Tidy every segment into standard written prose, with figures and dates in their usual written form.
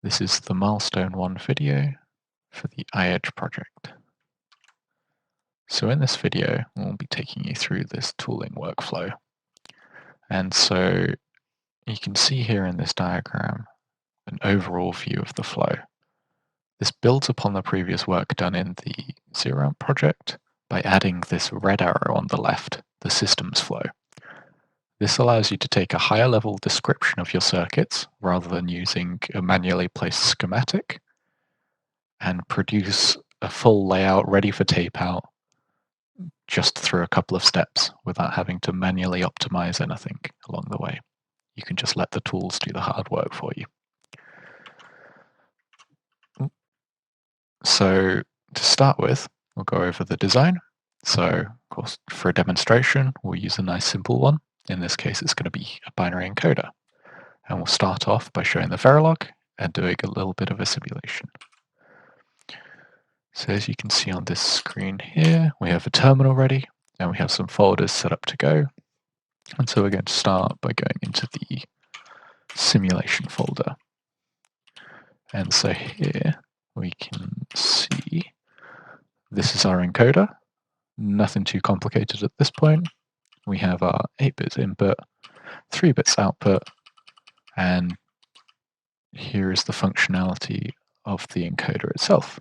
This is the milestone 1 video for the iEdge project. So in this video, we'll be taking you through this tooling workflow. And so you can see here in this diagram an overall view of the flow. This builds upon the previous work done in the Zero project by adding this red arrow on the left, the systems flow. This allows you to take a higher level description of your circuits rather than using a manually placed schematic and produce a full layout ready for tape out just through a couple of steps without having to manually optimize anything along the way. You can just let the tools do the hard work for you. So to start with, we'll go over the design. So of course, for a demonstration, we'll use a nice simple one. In this case, it's going to be a binary encoder. And we'll start off by showing the Verilog and doing a little bit of a simulation. So as you can see on this screen here, we have a terminal ready and we have some folders set up to go. And so we're going to start by going into the simulation folder. And so here we can see this is our encoder. Nothing too complicated at this point. We have our 8 bits input, 3 bits output, and here is the functionality of the encoder itself.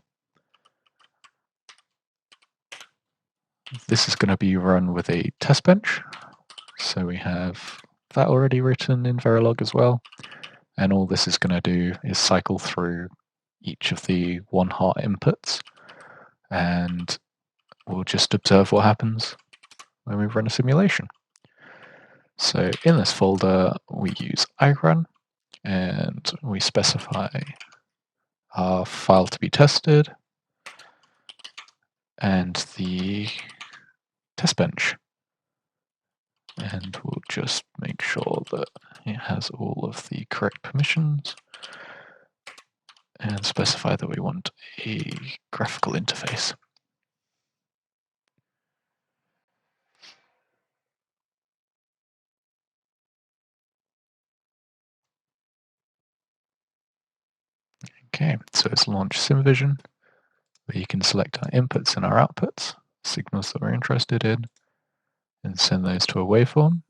This is going to be run with a test bench. So we have that already written in Verilog as well. And all this is going to do is cycle through each of the 1 hot inputs. And we'll just observe what happens when we run a simulation. So in this folder, we use iRun and we specify our file to be tested and the test bench. And we'll just make sure that it has all of the correct permissions and specify that we want a graphical interface. Okay, so let's launch SimVision, where you can select our inputs and our outputs, signals that we're interested in, and send those to a waveform.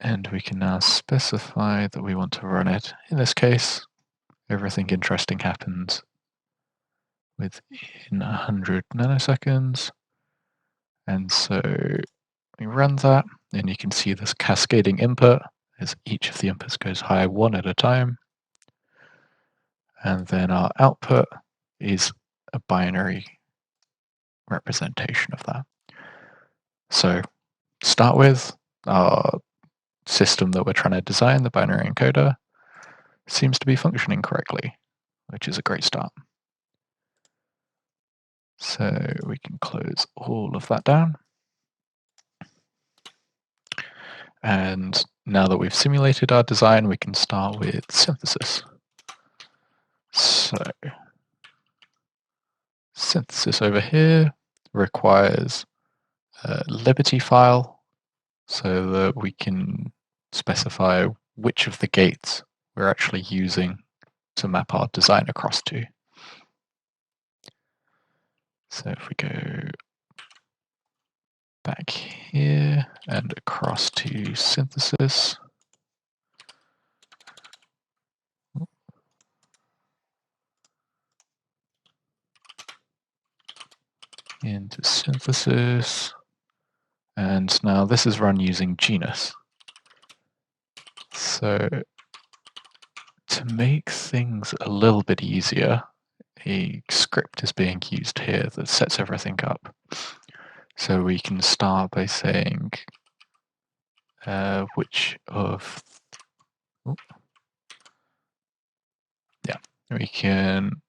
And we can now specify that we want to run it. In this case, everything interesting happens within 100 nanoseconds. And so we run that, and you can see this cascading input as each of the inputs goes high 1 at a time. And then our output is a binary representation of that. So start with our system that we're trying to design, the binary encoder, seems to be functioning correctly, which is a great start. So we can close all of that down. And now that we've simulated our design, we can start with synthesis. So synthesis over here requires a Liberty file so that we can specify which of the gates we're actually using to map our design across to. So if we go back here and across to synthesis, into synthesis, and now this is run using Genus. So to make things a little bit easier, a script is being used here that sets everything up. So we can start by saying we can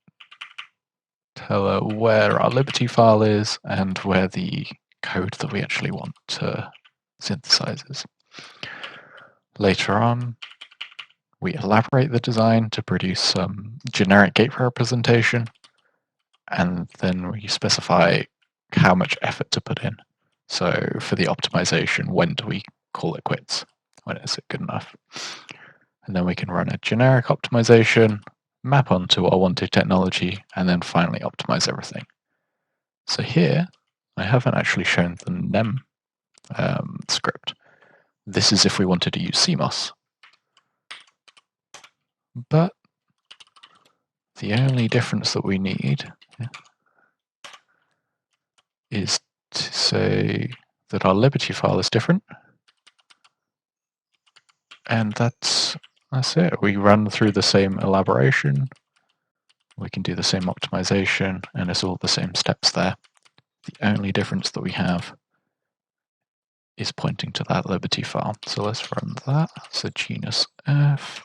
tell her where our Liberty file is and where the code that we actually want to synthesize is. Later on, we elaborate the design to produce some generic gate representation, and then we specify how much effort to put in. So for the optimization, when do we call it quits? When is it good enough? And then we can run a generic optimization, map onto our wanted technology, and then finally optimize everything. So here, I haven't actually shown the NEM script. This is if we wanted to use CMOS. But the only difference that we need is to say that our Liberty file is different. And that's it. We run through the same elaboration. We can do the same optimization, and it's all the same steps there. The only difference that we have is pointing to that Liberty file. So let's run that. So genus F,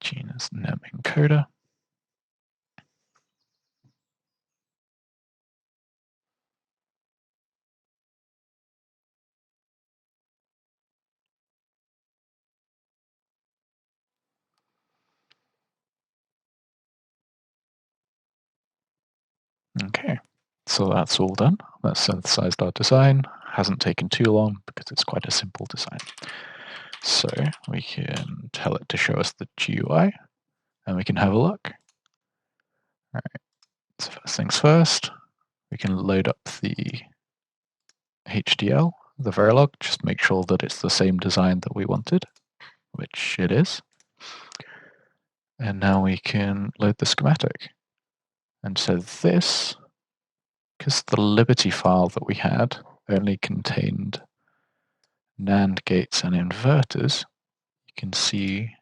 genus NEM encoder. Okay, so that's all done. That's synthesized our design. Hasn't taken too long because it's quite a simple design. So we can tell it to show us the GUI, and we can have a look. All right, so first things first, we can load up the HDL, the Verilog, just make sure that it's the same design that we wanted, which it is. And now we can load the schematic. And so this, because the Liberty file that we had only contained NAND gates and inverters, you can see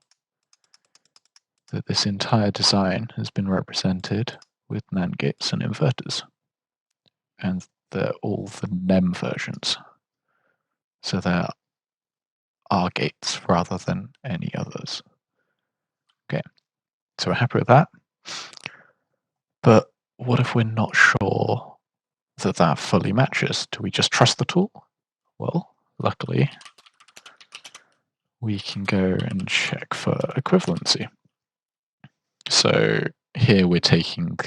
that this entire design has been represented with NAND gates and inverters. And they're all the NEM versions. So they're R gates rather than any others. Okay, so we're happy with that. But what if we're not sure that that fully matches? Do we just trust the tool? Well, luckily, we can go and check for equivalency. So here we're taking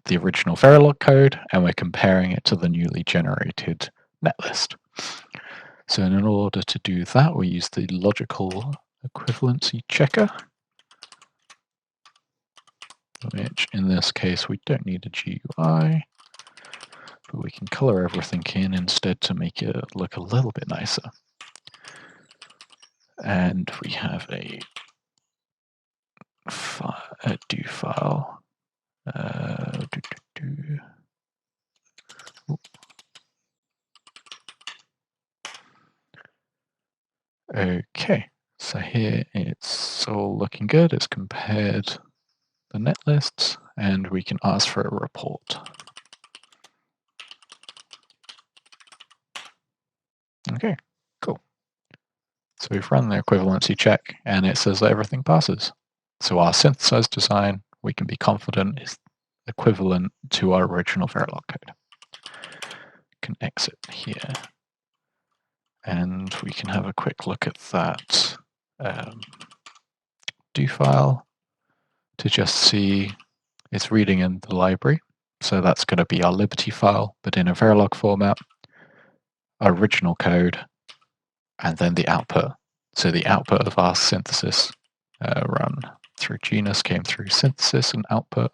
the original Verilog code and we're comparing it to the newly generated netlist. So in order to do that, we use the logical equivalency checker, which in this case we don't need a GUI, but we can color everything in instead to make it look a little bit nicer. And we have a do file. Okay, so here it's all looking good. It's compared the net lists, and we can ask for a report. Okay, cool. So we've run the equivalency check, and it says that everything passes. So our synthesized design, we can be confident, is equivalent to our original Verilog code. Can exit here, and we can have a quick look at that do file to just see it's reading in the library. So that's going to be our Liberty file, but in a Verilog format, our original code, and then the output. So the output of our synthesis run through genus came through synthesis and output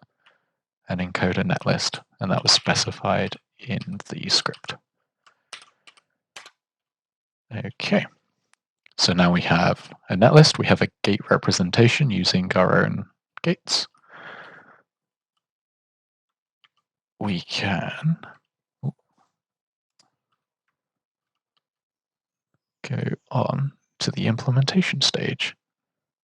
and encoder netlist, and that was specified in the script. Okay, so now we have a netlist, we have a gate representation using our own gates. We can go on to the implementation stage.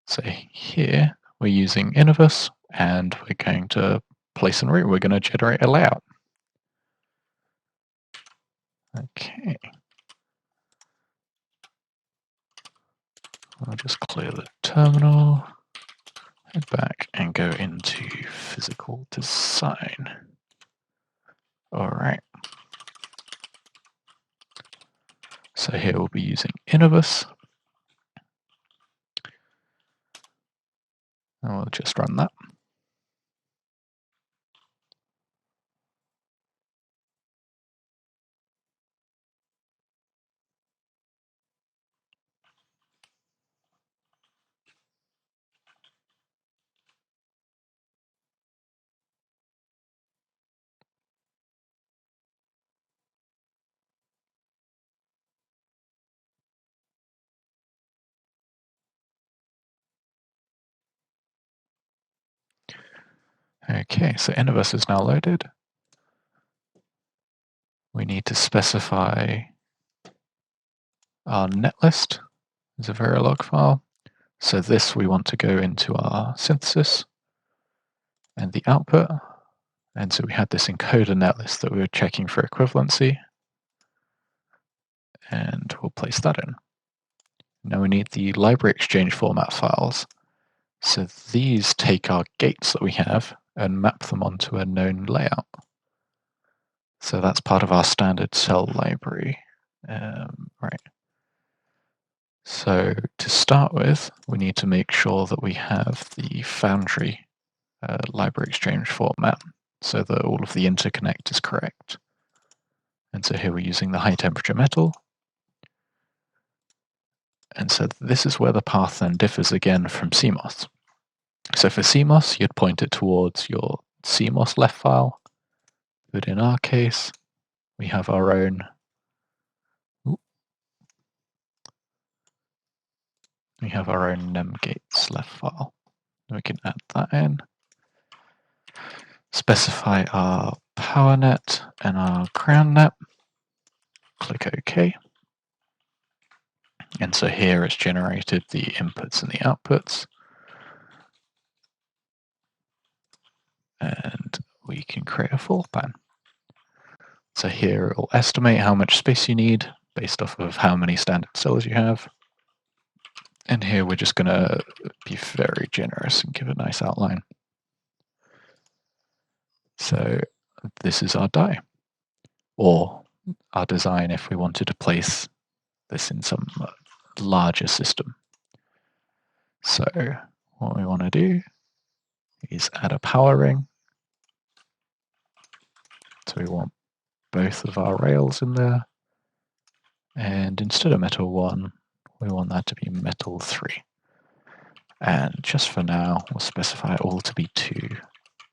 So here we're using Innovus, and we're going to place and route. We're going to generate a layout. Okay. I'll just clear the terminal, head back, and go into physical design. All right. So here we'll be using Innovus. And we'll just run that. Okay, so Innovus is now loaded. We need to specify our netlist as a Verilog file. So this we want to go into our synthesis and the output. And so we had this encoder netlist that we were checking for equivalency. And we'll place that in. Now we need the library exchange format files. So these take our gates that we have and map them onto a known layout. So that's part of our standard cell library. Right. So to start with, we need to make sure that we have the Foundry library exchange format so that all of the interconnect is correct. And so here we're using the high temperature metal. And so this is where the path then differs again from CMOS. So for CMOS, you'd point it towards your CMOS left file, but in our case, we have our own nemgates left file. We can add that in, specify our power net and our ground net, click OK. And so here it's generated the inputs and the outputs. And we can create a floor plan. So here it will estimate how much space you need based off of how many standard cells you have. And here we're just going to be very generous and give a nice outline. So this is our die, or our design if we wanted to place this in some larger system. So what we want to do is add a power ring. So we want both of our rails in there. And instead of metal 1, we want that to be metal 3. And just for now, we'll specify all to be 2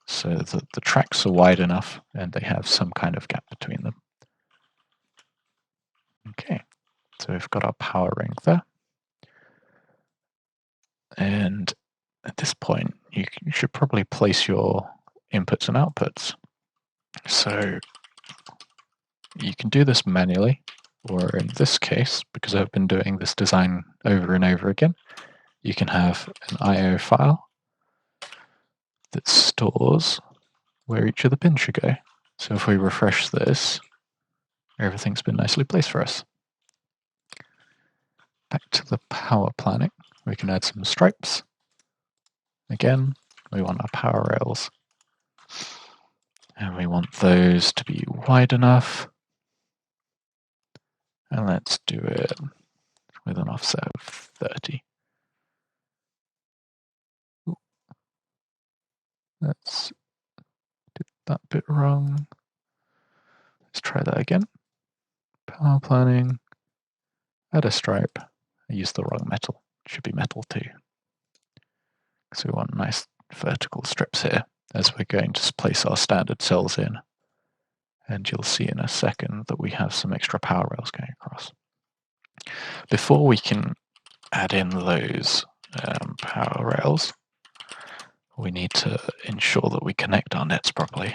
so that the tracks are wide enough and they have some kind of gap between them. Okay, so we've got our power ring there. And at this point, you should probably place your inputs and outputs. So you can do this manually, or in this case, because I've been doing this design over and over again, you can have an I/O file that stores where each of the pins should go. So if we refresh this, everything's been nicely placed for us. Back to the power planning, we can add some stripes. Again, we want our power rails. And we want those to be wide enough. And let's do it with an offset of 30. Ooh. Let's did that bit wrong. Let's try that again. Power planning, add a stripe. I used the wrong metal. It should be metal 2. So we want nice vertical strips here as we're going to place our standard cells in. And you'll see in a second that we have some extra power rails going across. Before we can add in those power rails, we need to ensure that we connect our nets properly,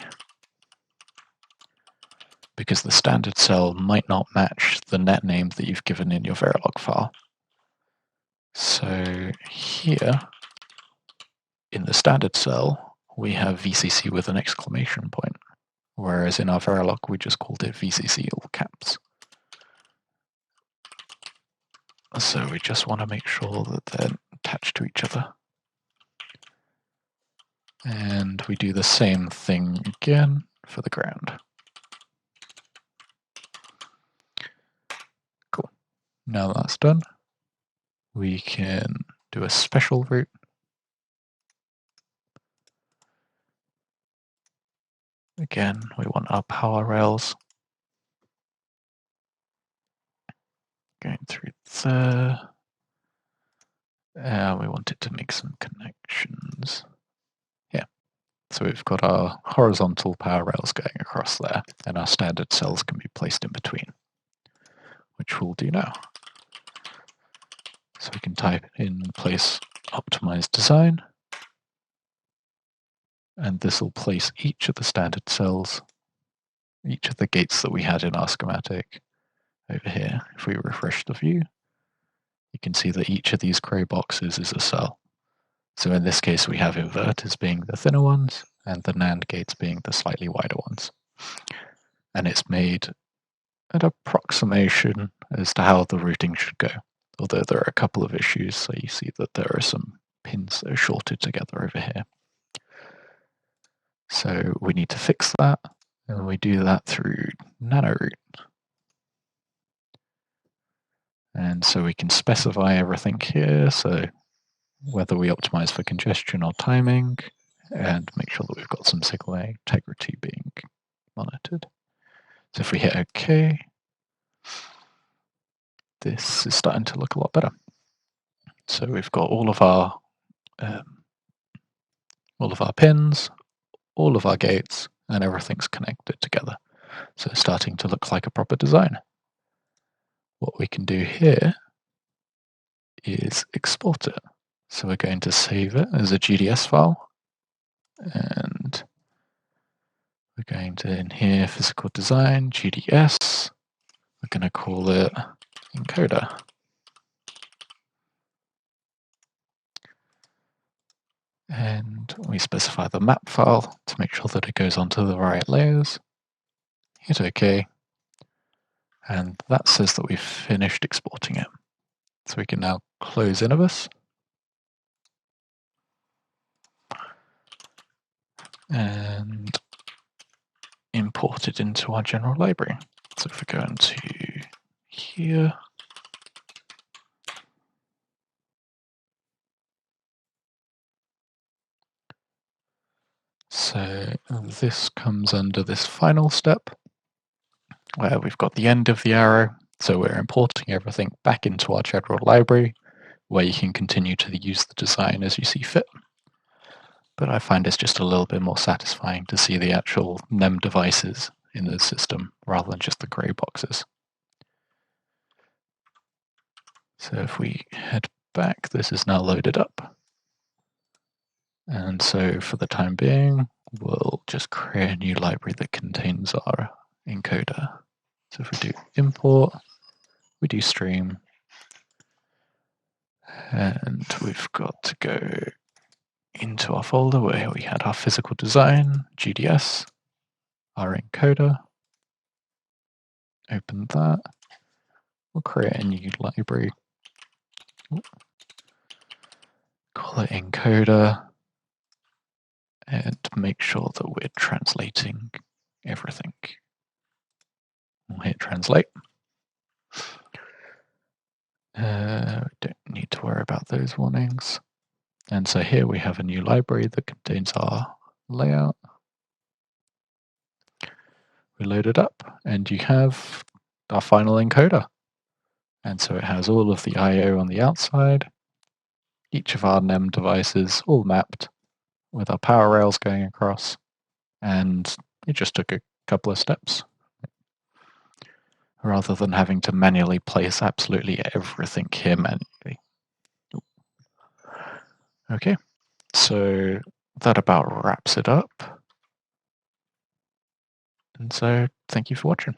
because the standard cell might not match the net name that you've given in your Verilog file. So here, in the standard cell, we have VCC with an exclamation point, whereas in our Verilog we just called it VCC all caps. So we just want to make sure that they're attached to each other. And we do the same thing again for the ground. Cool. Now that that's done, we can do a special route. Again, we want our power rails going through there. We want it to make some connections. Yeah. So we've got our horizontal power rails going across there, and our standard cells can be placed in between, which we'll do now. So we can type in place optimized design. And this will place each of the standard cells, each of the gates that we had in our schematic over here. If we refresh the view, you can see that each of these grey boxes is a cell. So in this case, we have inverters being the thinner ones and the NAND gates being the slightly wider ones. And it's made an approximation as to how the routing should go, although there are a couple of issues. So you see that there are some pins that are shorted together over here. So we need to fix that, and we do that through nanoroute. And so we can specify everything here, so whether we optimize for congestion or timing, and make sure that we've got some signal integrity being monitored. So if we hit OK, this is starting to look a lot better. So we've got all of our pins, all of our gates, and everything's connected together. So it's starting to look like a proper design. What we can do here is export it. So we're going to save it as a GDS file, and we're going to, in here, physical design, GDS, we're going to call it encoder. And we specify the map file to make sure that it goes onto the right layers. Hit OK. And that says that we've finished exporting it. So we can now close Innovus. And import it into our general library. So if we go into here, so this comes under this final step, where we've got the end of the arrow. So we're importing everything back into our general library, where you can continue to use the design as you see fit. But I find it's just a little bit more satisfying to see the actual NEM devices in the system rather than just the grey boxes. So if we head back, this is now loaded up. And so for the time being, we'll just create a new library that contains our encoder. So if we do import, we do stream, and we've got to go into our folder where we had our physical design, GDS, our encoder, open that, we'll create a new library, call it encoder, and make sure that we're translating everything. We'll hit translate. We don't need to worry about those warnings. And so here we have a new library that contains our layout. We load it up, and you have our final encoder. And so it has all of the I/O on the outside, each of our NEM devices all mapped with our power rails going across, and it just took a couple of steps rather than having to manually place absolutely everything here manually. Okay, so that about wraps it up. And so thank you for watching.